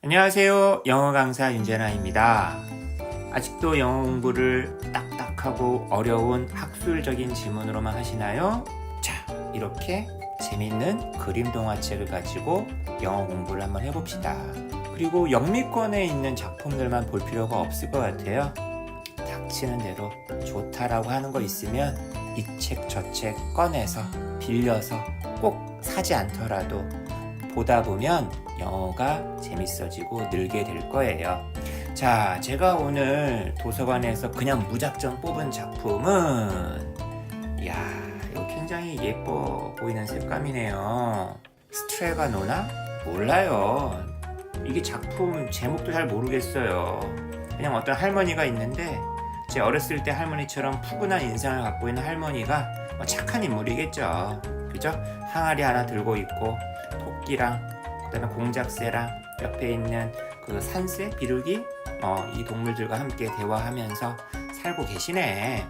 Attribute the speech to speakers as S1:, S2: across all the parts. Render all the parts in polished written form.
S1: 안녕하세요. 영어 강사 윤재나입니다. 아직도 영어 공부를 딱딱하고 어려운 학술적인 지문으로만 하시나요? 자, 이렇게 재밌는 그림 동화책을 가지고 영어 공부를 한번 해봅시다. 그리고 영미권에 있는 작품들만 볼 필요가 없을 것 같아요. 닥치는 대로 좋다라고 하는 거 있으면 이 책 저 책 꺼내서 빌려서 꼭 사지 않더라도 보다 보면 영어가 재밌어지고 늘게 될 거예요. 자, 제가 오늘 도서관에서 그냥 무작정 뽑은 작품은 이야, 이거 굉장히 예뻐 보이는 색감이네요. 스트레가노나? 몰라요. 이게 작품 제목도 잘 모르겠어요. 그냥 어떤 할머니가 있는데 제 어렸을 때 할머니처럼 푸근한 인상을 갖고 있는 할머니가 착한 인물이겠죠. 그죠? 항아리 하나 들고 있고 토끼랑 그다음에 공작새랑 옆에 있는 그 산새, 비둘기 이 동물들과 함께 대화하면서 살고 계시네.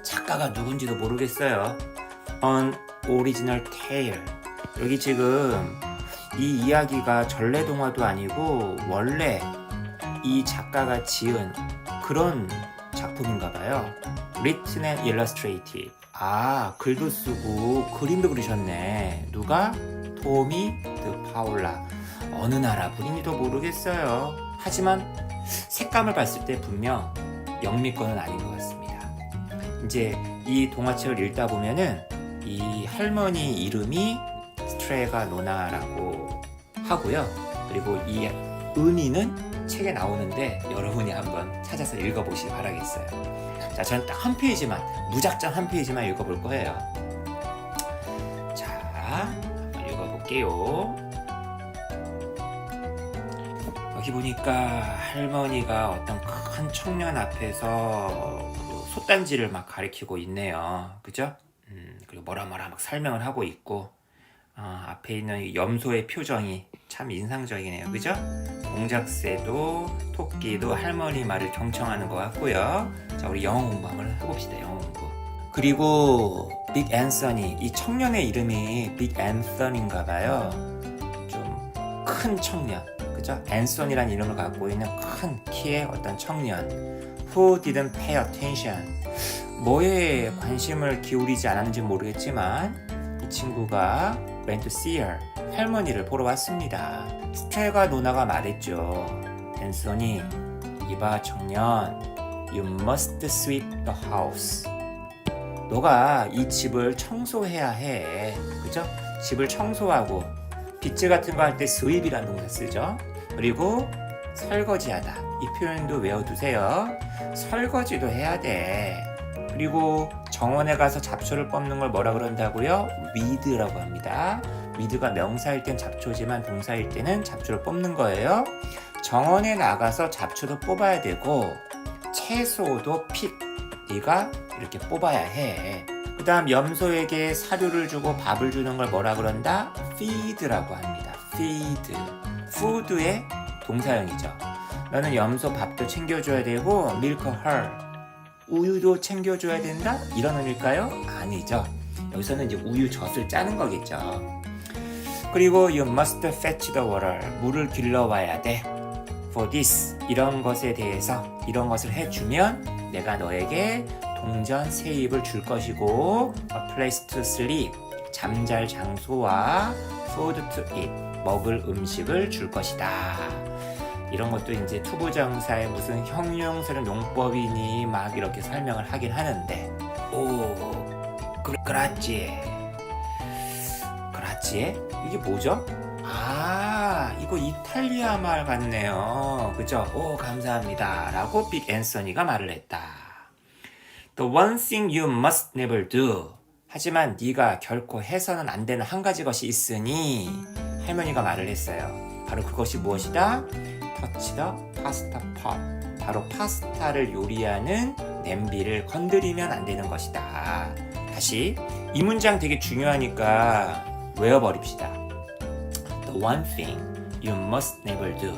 S1: 작가가 누군지도 모르겠어요. An Original Tale. 여기 지금 이 이야기가 전래동화도 아니고 원래 이 작가가 지은 그런 작품인가 봐요. Written and Illustrated. 글도 쓰고 그림도 그리셨네. 누가? 토미 드 파울라. 어느 나라 분인지도 모르겠어요. 하지만 색감을 봤을 때 분명 영미권은 아닌 것 같습니다. 이제 이 동화책을 읽다 보면은 이 할머니 이름이 스트레가 노나라고 하고요. 그리고 이 의미는 책에 나오는데 여러분이 한번 찾아서 읽어보시기 바라겠어요. 자, 저는 딱 한 페이지만, 무작정 한 페이지만 읽어볼 거예요. 자, 볼게요. 여기 보니까 할머니가 어떤 큰 청년 앞에서 그 솥단지를 막 가리키고 있네요. 그죠? 그리고 뭐라 막 설명을 하고 있고 앞에 있는 염소의 표정이 참 인상적이네요. 그죠? 공작새도 토끼도 할머니 말을 경청하는 것 같고요. 자, 우리 영어 공부 한번 해봅시다. 영어 공부. 그리고 빅 앤서니, 이 청년의 이름이 빅 앤서니인가 봐요. 좀 큰 청년, 그죠? 앤서니라는 이름을 갖고 있는 큰 키의 어떤 청년. Who didn't pay attention. 뭐에 관심을 기울이지 않았는지 모르겠지만 이 친구가 went to see her. 할머니를 보러 왔습니다. 스트레가 노나가 말했죠. 앤서니, 이봐 청년, you must sweep the house. 너가 이 집을 청소해야 해. 그죠? 집을 청소하고 빗질 같은 거 할 때 sweep이라는 동사 쓰죠. 그리고 설거지하다. 이 표현도 외워두세요. 설거지도 해야 돼. 그리고 정원에 가서 잡초를 뽑는 걸 뭐라 그런다고요? weed라고 합니다. weed가 명사일 땐 잡초지만 동사일 때는 잡초를 뽑는 거예요. 정원에 나가서 잡초도 뽑아야 되고 채소도 픽. 네가 이렇게 뽑아야 해. 그 다음 염소에게 사료를 주고 밥을 주는 걸 뭐라 그런다? feed라고 합니다. feed. food의 동사형이죠. 너는 염소 밥도 챙겨줘야 되고 milk her. 우유도 챙겨줘야 된다? 이런 의미일까요? 아니죠. 여기서는 이제 우유 젖을 짜는 거겠죠. 그리고 you must fetch the water. 물을 길러와야 돼. For this. 이런 것에 대해서 이런 것을 해주면 내가 너에게 동전 세입을 줄 것이고 a place to sleep. 잠잘 장소와 food to eat. 먹을 음식을 줄 것이다. 이런 것도 이제 투부정사의 무슨 형용사는 용법이니 막 이렇게 설명을 하긴 하는데 그라찌에 이게 뭐죠? 이거 이탈리아 말 같네요. 그죠? 감사합니다 라고 빅 앤서니가 말을 했다. The one thing you must never do. 하지만 네가 결코 해서는 안 되는 한 가지 것이 있으니 할머니가 말을 했어요. 바로 그것이 무엇이다? Touch the pasta pot. 바로 파스타를 요리하는 냄비를 건드리면 안 되는 것이다. 다시 이 문장 되게 중요하니까 외워버립시다. The one thing you must never do.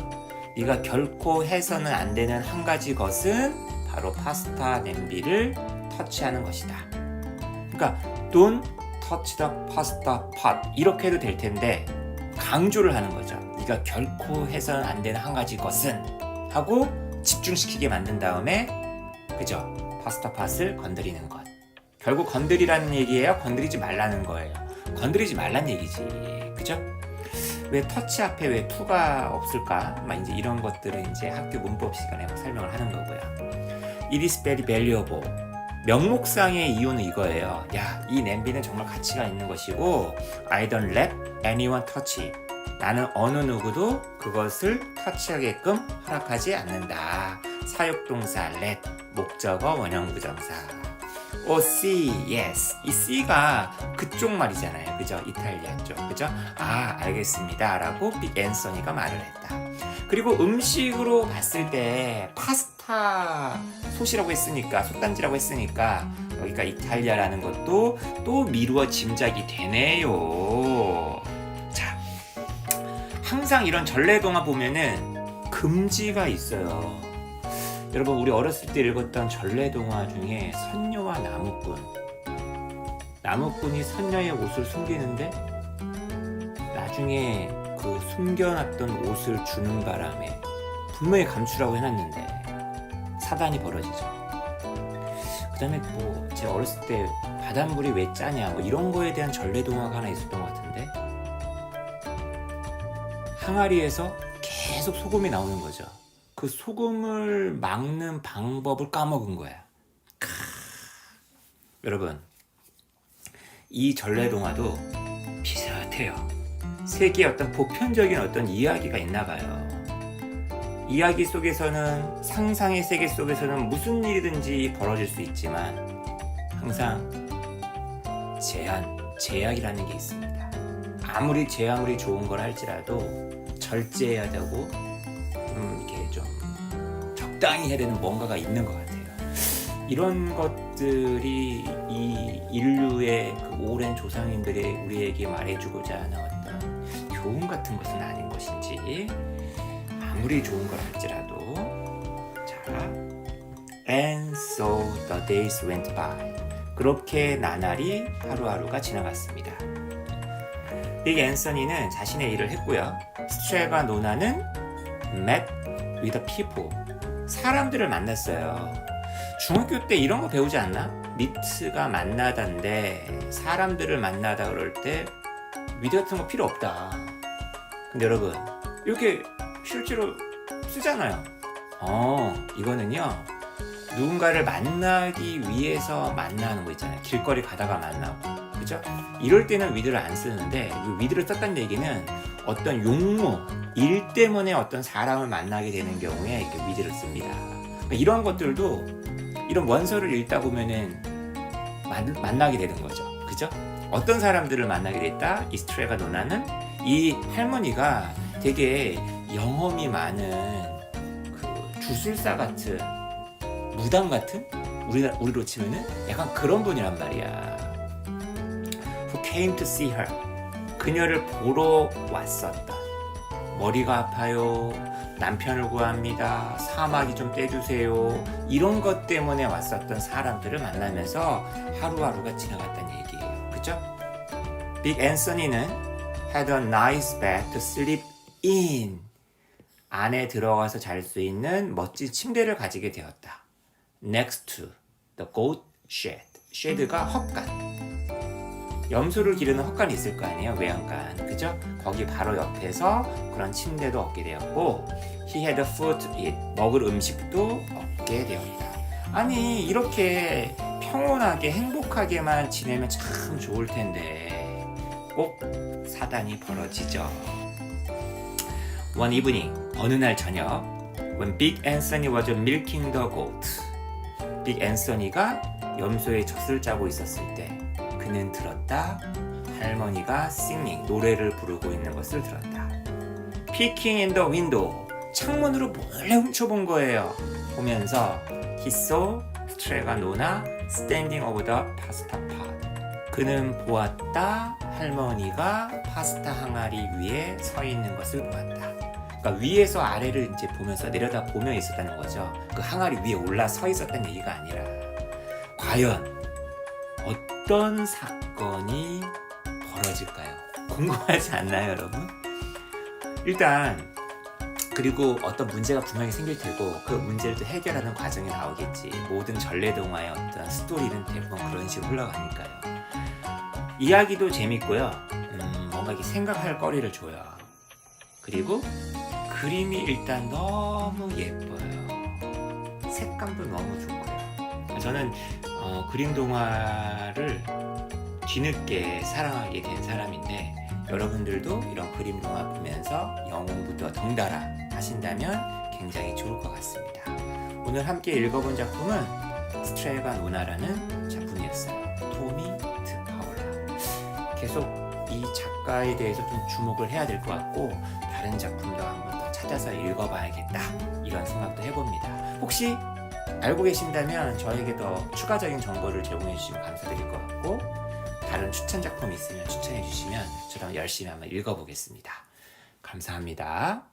S1: 네가 결코 해서는 안 되는 한 가지 것은 바로 파스타 냄비를 터치하는 것이다. 그러니까 don't touch the pasta pot 이렇게 해도 될 텐데 강조를 하는 거죠. 네가 결코 해서는 안 되는 한 가지 것은 하고 집중시키게 만든 다음에 그죠? 파스타 팟을 건드리는 것. 결국 건드리라는 얘기예요? 건드리지 말라는 거예요? 건드리지 말란 얘기지. 그죠? 왜 터치 앞에 왜 투가 없을까? 막 이제 이런 것들은 이제 학교 문법 시간에 설명을 하는 거고요. It is very valuable. 명목상의 이유는 이거예요. 야, 이 냄비는 정말 가치가 있는 것이고 I don't let anyone touch it. 나는 어느 누구도 그것을 터치하게끔 허락하지 않는다. 사역동사 let, 목적어 원형부정사. C, yes. 이 C가 그쪽 말이잖아요. 그죠? 이탈리아 쪽. 그죠? 아, 알겠습니다. 라고 빅 앤서니가 말을 했다. 그리고 음식으로 봤을 때 파스타 솥이라고 했으니까, 솥단지라고 했으니까 여기가 이탈리아라는 것도 또 미루어 짐작이 되네요. 자, 항상 이런 전래동화 보면은 금지가 있어요. 여러분, 우리 어렸을 때 읽었던 전래동화 중에 선녀와 나무꾼. 나무꾼이 선녀의 옷을 숨기는데 나중에 그 숨겨놨던 옷을 주는 바람에 분명히 감추라고 해놨는데 사단이 벌어지죠. 그 다음에 뭐 제가 어렸을 때 바닷물이 왜 짜냐 뭐 이런 거에 대한 전래동화가 하나 있었던 것 같은데 항아리에서 계속 소금이 나오는 거죠. 그 소금을 막는 방법을 까먹은 거야. 여러분, 이 전래동화도 비슷해요. 세계의 어떤 보편적인 어떤 이야기가 있나 봐요. 이야기 속에서는 상상의 세계 속에서는 무슨 일이든지 벌어질 수 있지만 항상 제약이라는 게 있습니다. 아무리 좋은 걸 할지라도 절제해야 되고 이렇게 좀 적당히 해야 되는 뭔가가 있는 것 같아요. 이런 것들이 이 인류의 그 오랜 조상님들이 우리에게 말해주고자 하는 어떤 교훈 같은 것은 아닌 것인지 아무리 좋은 걸 할지라도 자, and so the days went by. 그렇게 나날이 하루하루가 지나갔습니다. 빅 앤서니는 자신의 일을 했고요. 스트레가 노나는 met with the people. 사람들을 만났어요. 중학교 때 이런 거 배우지 않나? meet가 만나다인데 사람들을 만나다 그럴 때 with 같은 거 필요 없다. 근데 여러분 이렇게 실제로 쓰잖아요. 이거는요 누군가를 만나기 위해서 만나는 거 있잖아요. 길거리 가다가 만나고, 그죠? 이럴 때는 with를 안 쓰는데 with를 썼다는 얘기는 어떤 용무, 일 때문에 어떤 사람을 만나게 되는 경우에 이렇게 with를 씁니다. 그러니까 이런 것들도 이런 원서를 읽다 보면은 만나게 되는 거죠. 그죠? 어떤 사람들을 만나게 됐다? 이 스트레가 노나는 이 할머니가 되게 영험이 많은 그 주술사 같은 무당 같은 우리로 치면은 약간 그런 분이란 말이야. Who came to see her. 그녀를 보러 왔었다. 머리가 아파요. 남편을 구합니다. 사마귀 좀 떼주세요. 이런 것 때문에 왔었던 사람들을 만나면서 하루하루가 지나갔다는 얘기예요. 그죠? 빅 앤서니는 had a nice bed to sleep in. 안에 들어가서 잘 수 있는 멋진 침대를 가지게 되었다. Next to the goat shed. shed가 헛간. 염소를 기르는 헛간이 있을 거 아니에요. 외양간. 그죠? 거기 바로 옆에서 그런 침대도 얻게 되었고 He had food to eat. 먹을 음식도 얻게 되었다. 아니 이렇게 평온하게 행복하게만 지내면 참 좋을 텐데 꼭 사단이 벌어지죠. One evening, 어느 날 저녁 When Big Anthony was milking the goat. 빅 앤서니가 염소의 젖을 짜고 있었을 때 그는 들었다. 할머니가 singing, 노래를 부르고 있는 것을 들었다. Peeking in the window. 창문으로 몰래 훔쳐본 거예요. 보면서 He saw 스트레가 노나 standing over the pasta pot. 그는 보았다. 할머니가 파스타 항아리 위에 서 있는 것을 보았다. 그러니까 위에서 아래를 이제 보면서 내려다 보며 있었다는 거죠. 그 항아리 위에 올라 서 있었다는 얘기가 아니라 과연 어떤 사건이 벌어질까요? 궁금하지 않나요, 여러분? 일단 그리고 어떤 문제가 분명히 생길 테고 그 문제를 또 해결하는 과정이 나오겠지. 모든 전래동화의 어떤 스토리는 대부분 그런 식으로 흘러가니까요. 이야기도 재밌고요. 뭔가 이렇게 생각할 거리를 줘요. 그리고 그림이 일단 너무 예뻐요. 색감도 너무 좋고요. 저는 그림 동화를 뒤늦게 사랑하게 된 사람인데 여러분들도 이런 그림 동화 보면서 영혼부터 덩달아 하신다면 굉장히 좋을 것 같습니다. 오늘 함께 읽어본 작품은 스트레반 오나라는 작품이었어요. 토미 트파올라. 계속 이 작가에 대해서 좀 주목을 해야 될 것 같고 다른 작품도 한번 더 찾아서 읽어봐야겠다 이런 생각도 해봅니다. 혹시 알고 계신다면 저에게 더 추가적인 정보를 제공해 주시면 감사드릴 것 같고 다른 추천 작품 있으면 추천해 주시면 저랑 열심히 한번 읽어보겠습니다. 감사합니다.